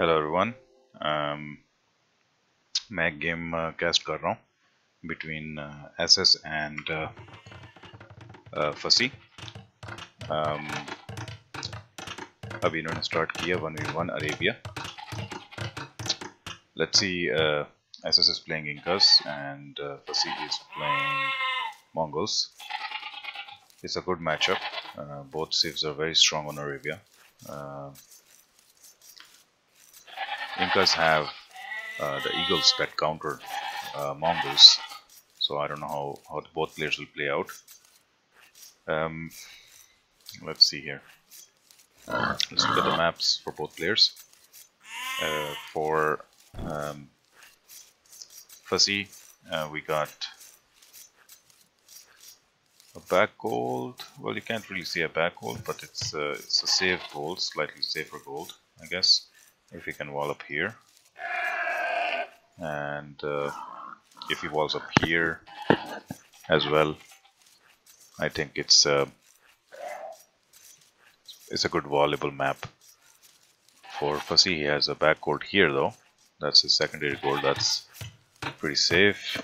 Hello everyone मैं game cast कर रहा हूँ बिटवीन एसएस एंड फसी। अभी इन्होंने स्टार्ट किया 1v1 Arabia. Let's see, SS is playing Incas and Fasih is playing Mongols. It's a good matchup. Both civs are very strong on Arabia. Incas have the eagles that counter Mongols, so I don't know how both players will play out. Let's see here. Let's look at the maps for both players. For Fasih, we got a back gold. Well, you can't really see a back gold, but it's a safe gold, slightly safer gold, I guess. If he can wall up here, and if he walls up here as well, I think it's a good wallable map. For Fasih, he has a back gold here though. That's his secondary gold. That's pretty safe.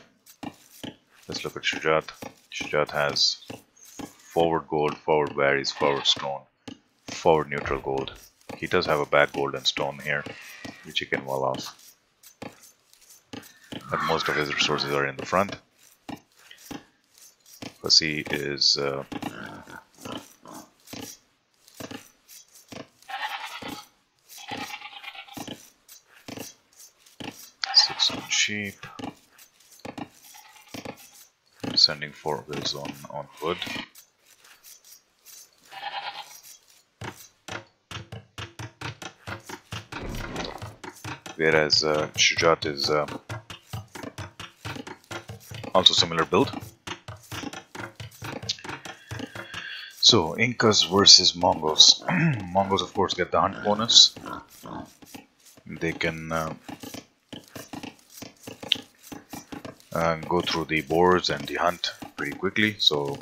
Let's look at Shujat. Shujat has forward gold, forward berries, forward stone, forward neutral gold. He does have a back gold and stone here, which he can wall off. But most of his resources are in the front. Fasih is six on sheep, sending 4 wheels on wood. Whereas Shujat is also similar build. So Incas versus Mongols. Mongols of course get the hunt bonus. They can go through the boars and the hunt pretty quickly. So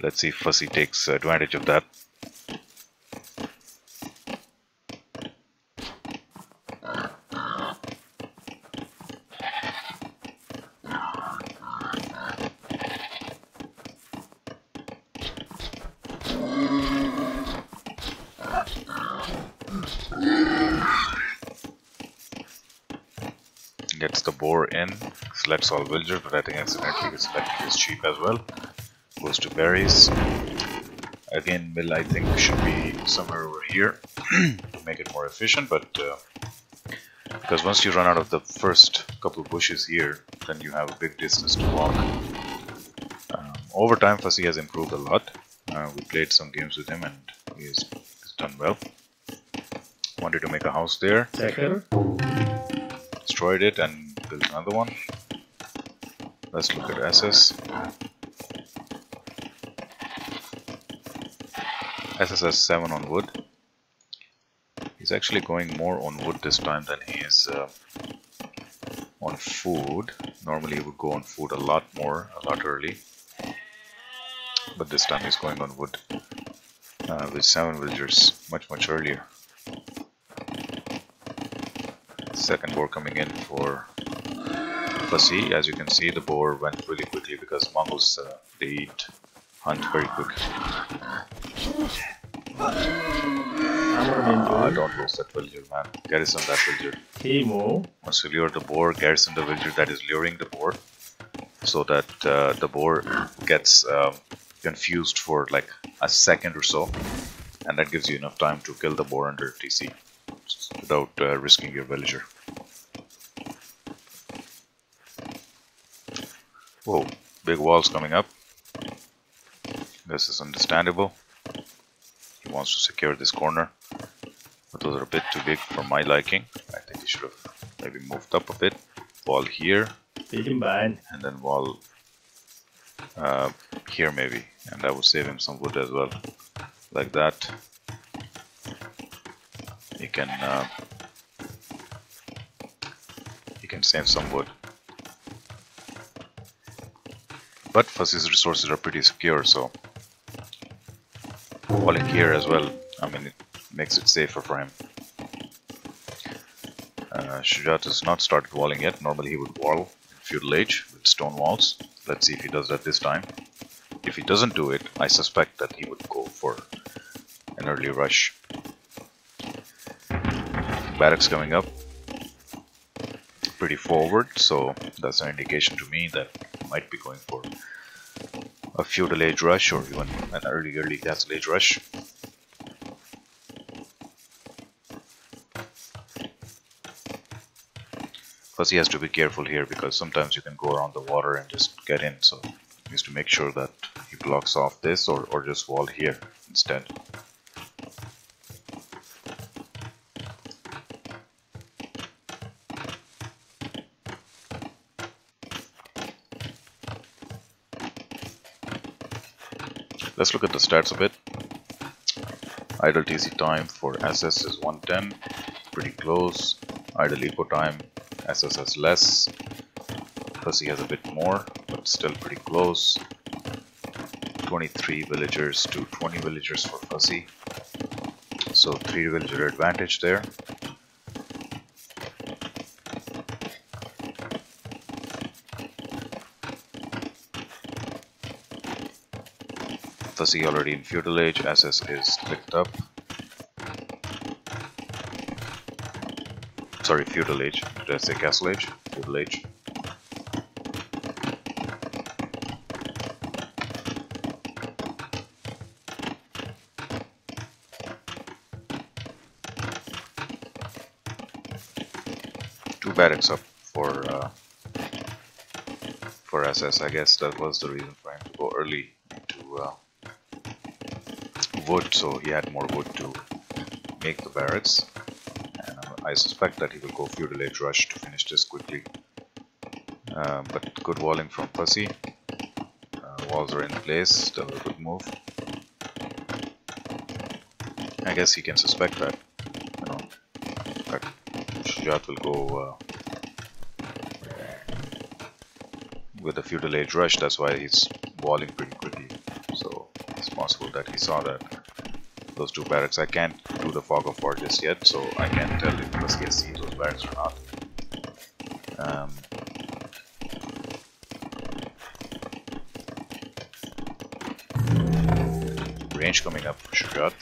let's see if Fasih takes advantage of that. Gets the boar in, selects all villagers, but I think accidentally he selected his sheep as well. Goes to berries. Again, mill I think should be somewhere over here to make it more efficient, but because once you run out of the first couple of bushes here, then you have a big distance to walk. Over time, Fasih has improved a lot. We played some games with him and he's done well. Wanted to make a house there. Second. Destroyed it and built another one. Let's look at SS. SS has 7 on wood. He's actually going more on wood this time than he is on food. Normally he would go on food a lot early. But this time he's going on wood with 7 villagers much earlier. Second boar coming in for Fasih. As you can see, the boar went really quickly because Mongols they eat hunt very quick. Don't lose that villager, man. Garrison that villager. Timo. Once you lure the boar, garrison the villager that is luring the boar, so that the boar gets confused for like a second or so, and that gives you enough time to kill the boar under TC without risking your villager. Whoa, big walls coming up. This is understandable. He wants to secure this corner, but those are a bit too big for my liking. I think he should have maybe moved up a bit. Wall here, and then wall here maybe, and that would save him some wood as well. Like that. He can save some wood. But Fasih's resources are pretty secure, so walling here as well, I mean, it makes it safer for him. Shujat has not started walling yet. Normally he would wall in feudal age with stone walls. Let's see if he does that this time. If he doesn't do it, I suspect that he would go for an early rush. Barracks coming up pretty forward, so that's an indication to me that he might be going for a feudal age rush or even an early castle age rush. Fasih has to be careful here because sometimes you can go around the water and just get in, so he needs to make sure that he blocks off this or just wall here instead. Let's look at the stats a bit. Idle TC time for SS is 110, pretty close. Idle eco time, SS has less. Fasih has a bit more, but still pretty close. 23 villagers to 20 villagers for Fasih. So 3 villager advantage there. Fasih already in feudal age, SS is clicked up. Sorry, feudal age. Did I say castle age? Feudal age. Two barracks up for SS. I guess that was the reason for him to go early into wood, so he had more wood to make the barracks. I suspect that he will go feudal age rush to finish this quickly. But good walling from Fasih. Walls are in place, still a good move. I guess he can suspect that, you know, that Shujat will go with a feudal age rush. That's why he's walling pretty quickly. So it's possible that he saw that. Those two barracks. I can't do the fog of war just yet, so I can't tell if Fasih has seen those barracks or not. Range coming up for Shujat.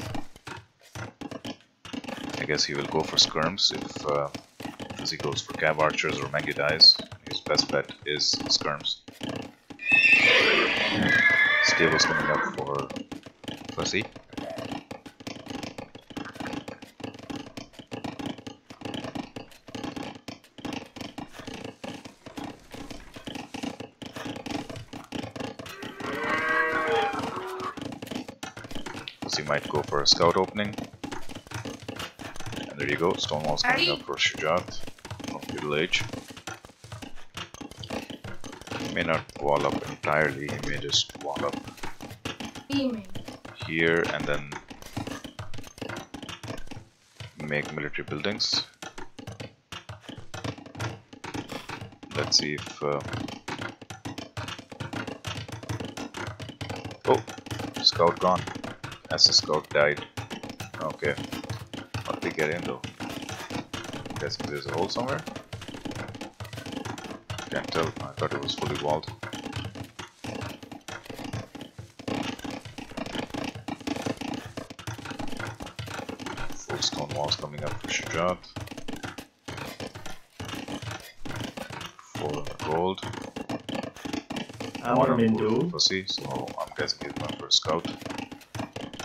I guess he will go for skirms if Fasih goes for cav archers or Mangudais. His best bet is skirms. Stables coming up for Fasih. He might go for a scout opening. And there you go, stone walls coming up for Shujat from feudal age. He may not wall up entirely, he may just wall up here and then make military buildings. Let's see if oh, scout gone. As the scout died. Okay. How did they get in though? Guessing there's a hole somewhere? Can't tell. I thought it was fully walled. Full stone walls coming up for Shujat. 4 on the gold. One on gold for Fasih, so I'm guessing he's going for a scout.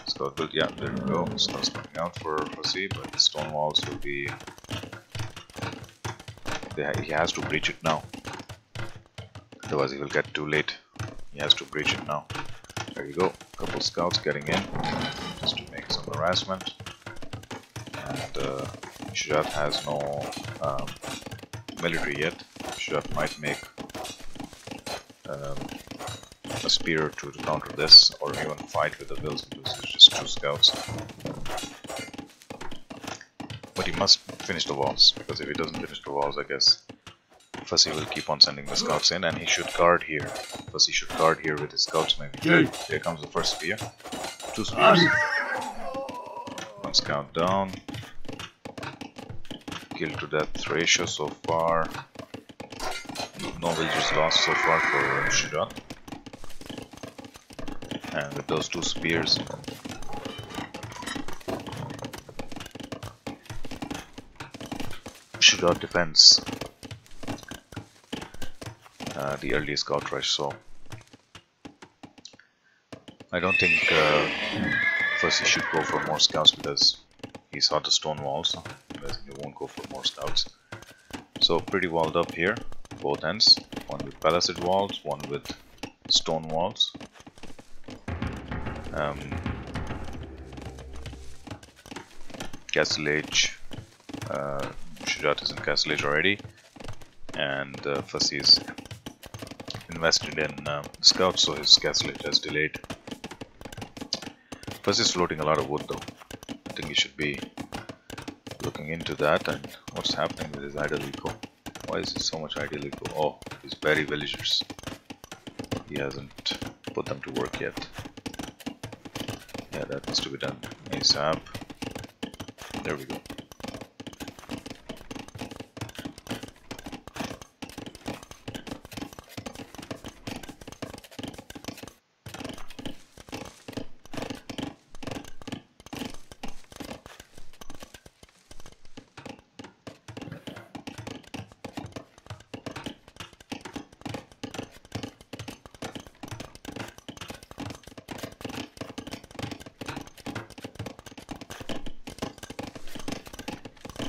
Scout build, yeah, there you go. Scout's coming out for Fasih, but the stone walls will be. He has to breach it now. Otherwise, he will get too late. He has to breach it now. There you go. Couple scouts getting in just to make some harassment. And Shujat has no military yet. Shujat might make a spear or two to counter this, or even fight with the bills because it's just 2 scouts. But he must finish the walls, because if he doesn't finish the walls, I guess Fasih will keep on sending the scouts in, and he should guard here. Fasih should guard here with his scouts maybe. Here comes the first spear. 2 spears. 1 scout down. kill to death ratio so far. No villagers lost so far for Shudat. And with those two spears, Shudat defends the early scout rush. So I don't think Fasih should go for more scouts because he saw the stone walls. He won't go for more scouts. So pretty walled up here, both ends. One with palisade walls, one with stone walls. Castle Age. Shudat is in Castle Age already, and Fasih is invested in scouts, so his Castle Age has delayed. Fasih is floating a lot of wood though. I think he should be looking into that. And what's happening with his idle eco? Why is he so much idle eco? Oh, he's bury villagers. He hasn't put them to work yet. Yeah, that needs to be done ASAP. There we go.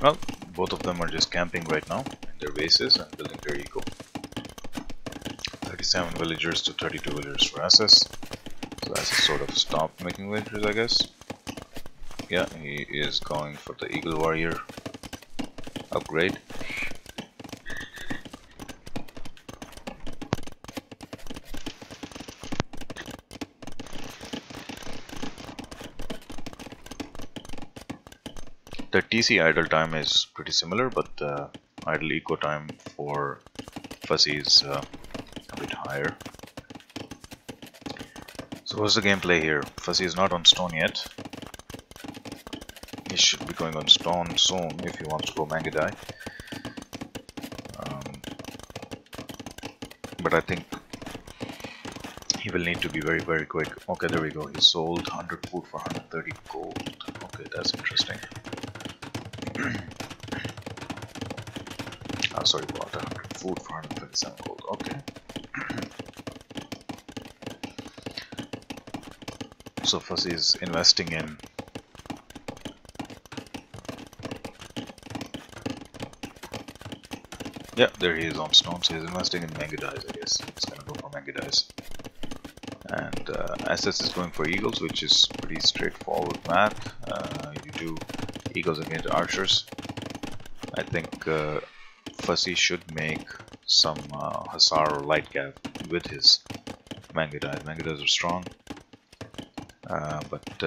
Well, both of them are just camping right now in their bases and building their eco. 37 villagers to 32 villagers for Asses. So Asses sort of stopped making villagers, I guess. Yeah, he is going for the Eagle Warrior upgrade. The TC idle time is pretty similar, but idle eco time for Fasih is a bit higher. So what's the gameplay here? Fasih is not on stone yet. He should be going on stone soon if he wants to go Mangadai. But I think he will need to be very, very quick. Okay, there we go. He sold 100 food for 130 gold. Okay, that's interesting. Sorry, bought 100 food for 137 gold. Okay. So Fasih is investing in yeah, there he is on stone. So he's investing in Mangadais, I guess. He's gonna go for Mangadais. And SS is going for eagles, which is pretty straightforward math. You do eagles against archers. I think Fasih should make some Hussar or light cav with his Mangadais. Mangadais are strong, but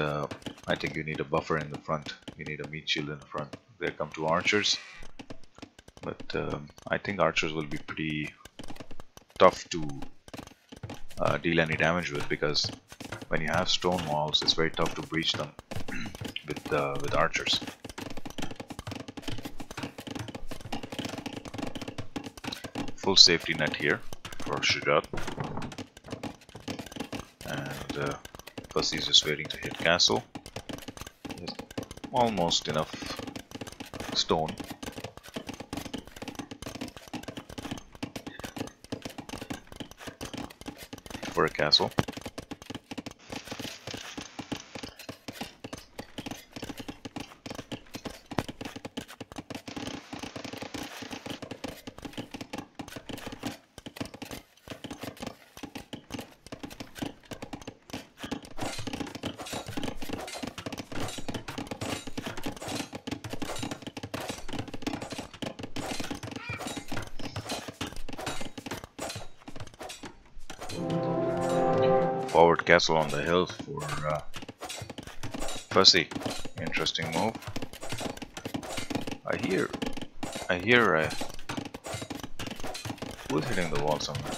I think you need a buffer in the front. You need a meat shield in the front. They come to archers, but I think archers will be pretty tough to deal any damage with, because when you have stone walls, it's very tough to breach them with archers. Full safety net here for Shudat, and Fasih is just waiting to hit castle. There's almost enough stone. For a castle. Forward castle on the hill for Fasih. Interesting move. I hear who's hitting the wall somewhere?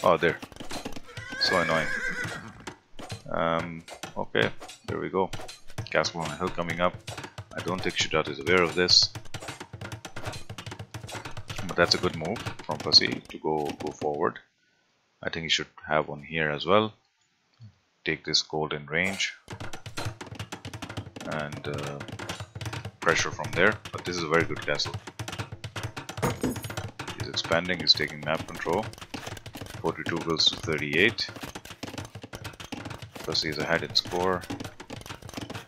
Oh, there. So annoying. Okay, there we go. Castle on the hill coming up. I don't think Shudat is aware of this. that's a good move from Fasih to go forward. I think he should have one here as well. Take this gold in range and pressure from there. But this is a very good castle. He's expanding, he's taking map control. 42 goes to 38. Fasih is ahead in score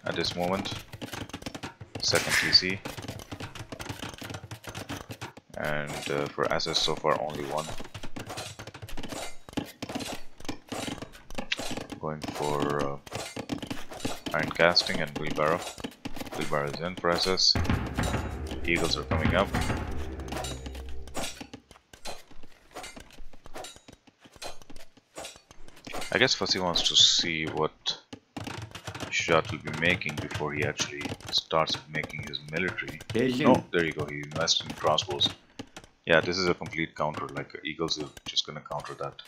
at this moment. Second TC. And for assets so far only one. Going for iron casting and wheelbarrow. Wheelbarrow is in for SS. Eagles are coming up. I guess Fasih wants to see what Shujat will be making before he actually starts making his military. No, there you go, he invested in crossbows. Yeah, this is a complete counter, like Eagles are just gonna counter that.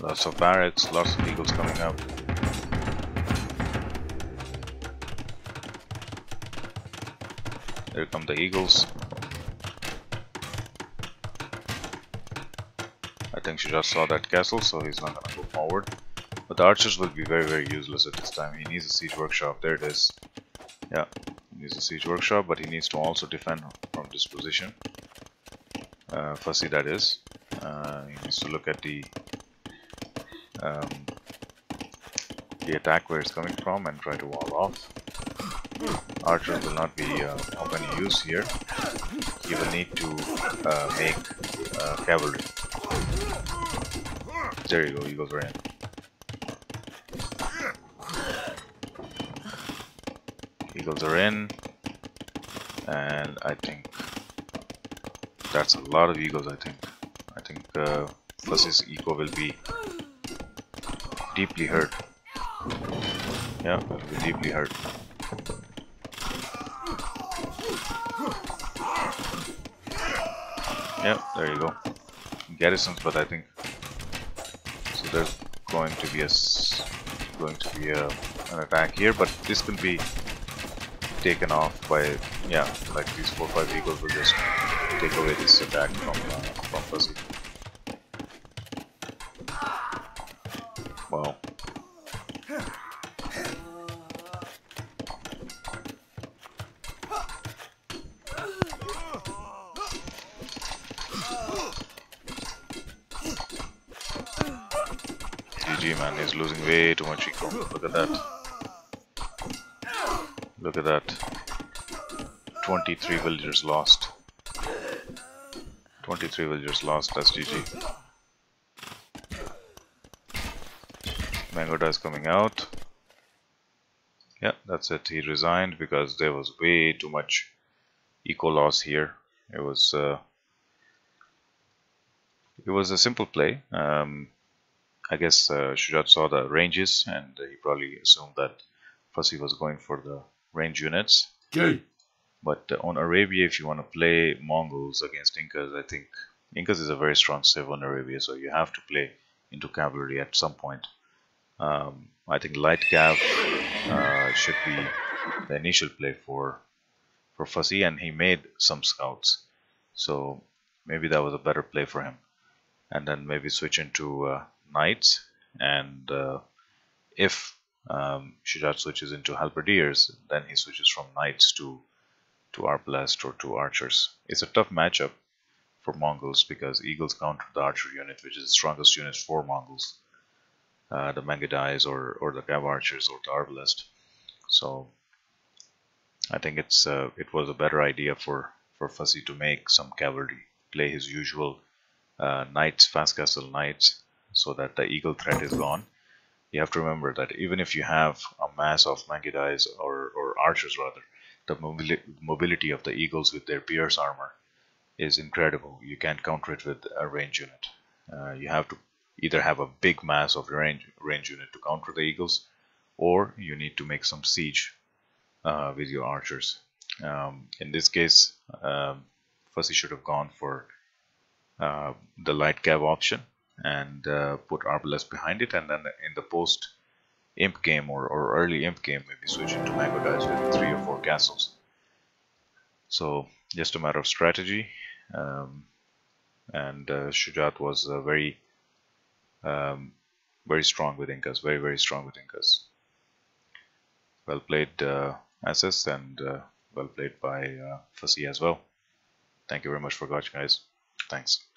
Lots of barracks, lots of eagles coming up. There come the eagles. I think she just saw that castle, so he's not gonna go forward. But the archers will be very useless at this time. He needs a siege workshop. There it is. Yeah, he needs a siege workshop, but he needs to also defend from this position. Fasih, that is. He needs to look at the attack where it's coming from and try to wall off. Archers will not be of any use here. He will need to make cavalry. There you go, eagles are in. Eagles are in, and I think that's a lot of eagles. I think Fasih's eco will be deeply hurt. Yeah, it will be deeply hurt. Yeah, there you go. Garrisons, but I think so. There's going to be an attack here, but this can be taken off by, yeah, like these 4 or 5 eagles will just take away this attack from Fasih. Wow. GG, man, he's losing way too much eco. Look at that. Look at that. 23 villagers lost. 23 villagers lost, that's GG. Mangoda is coming out. Yeah, that's it. He resigned because there was way too much eco loss here. It was a simple play. I guess Shujat saw the ranges and he probably assumed that Fasih was going for the range units. Okay. But on Arabia, if you want to play Mongols against Incas, I think Incas is a very strong civ on Arabia, so you have to play into cavalry at some point. I think light cav should be the initial play for Fasih, and he made some scouts, so maybe that was a better play for him. And then maybe switch into knights, and if Shujat switches into halberdiers, then he switches from knights to arbalest or to archers. It's a tough matchup for Mongols because eagles counter the archer unit, which is the strongest unit for Mongols. The Mangudais or the cav archers or the arbalest. So I think it was a better idea for Fasih to make some cavalry, play his usual knights, fast castle knights, so that the eagle threat is gone. You have to remember that even if you have a mass of Mangudais or archers rather, the mobility of the eagles with their pierce armor is incredible. You can't counter it with a range unit. You have to either have a big mass of range unit to counter the eagles, or you need to make some siege with your archers. In this case, Fasih should have gone for the light cav option and put Arbalest behind it, and then in the post imp game or early imp game, maybe switch into Mango Dice with 3 or 4 castles. So just a matter of strategy, and Shujat was very strong with Incas, very strong with Incas. Well played, Assis, and well played by Fasih as well. Thank you very much for watching, guys. Thanks.